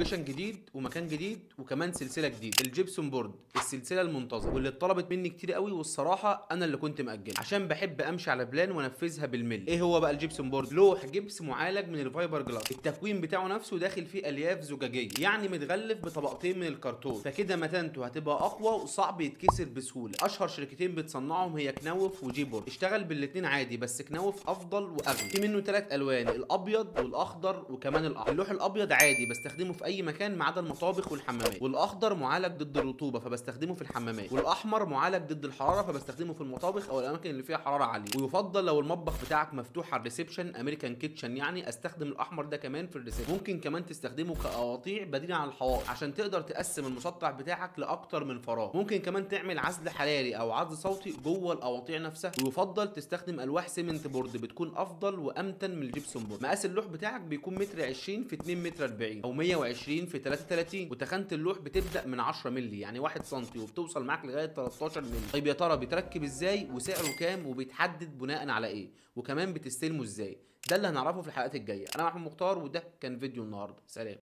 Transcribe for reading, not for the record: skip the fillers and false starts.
لوكيشن جديد ومكان جديد وكمان سلسله جديده، الجبسون بورد السلسله المنتظره واللي اتطلبت مني كتير قوي، والصراحه انا اللي كنت مأجلها عشان بحب امشي على بلان وانفذها بالملي. ايه هو بقى الجبسون بورد؟ لوح جبس معالج من الفايبر جلاس، التكوين بتاعه نفسه داخل فيه الياف زجاجيه، يعني متغلف بطبقتين من الكرتون، فكده متانته هتبقى اقوى وصعب يتكسر بسهوله. اشهر شركتين بتصنعهم هي كناوف وجي بورد. اشتغل بالاتنين عادي، بس كناوف افضل واغلى. في منه 3 الوان، الابيض والاخضر وكمان الاحمر. اللوح الابيض عادي بستخدمه في اي مكان ما عدا المطابخ والحمامات، والاخضر معالج ضد الرطوبه فبستخدمه في الحمامات، والاحمر معالج ضد الحراره فبستخدمه في المطابخ او الاماكن اللي فيها حراره عاليه. ويفضل لو المطبخ بتاعك مفتوح على الريسبشن، امريكان كيتشن يعني، استخدم الاحمر ده كمان في الريسبشن. ممكن كمان تستخدمه كقواطيع بديل عن الحوائط عشان تقدر تقسم المسطح بتاعك لاكتر من فراغ. ممكن كمان تعمل عزل حراري او عزل صوتي جوه القواطيع نفسها. ويفضل تستخدم الواح سيمنت بورد، بتكون افضل وامتن من الجبسون بورد. مقاس اللوح بتاعك بيكون متر 20 في 2 متر 40 او 120 في 33، وتخانه اللوح بتبدا من 10 مللي يعني 1 سم وبتوصل معاك لغايه 13 مللي. طيب يا ترى بيتركب ازاي وسعره كام وبيتحدد بناء على ايه، وكمان بتستلمه ازاي؟ ده اللي هنعرفه في الحلقات الجايه. انا محمود مختار وده كان فيديو النهارده. سلام.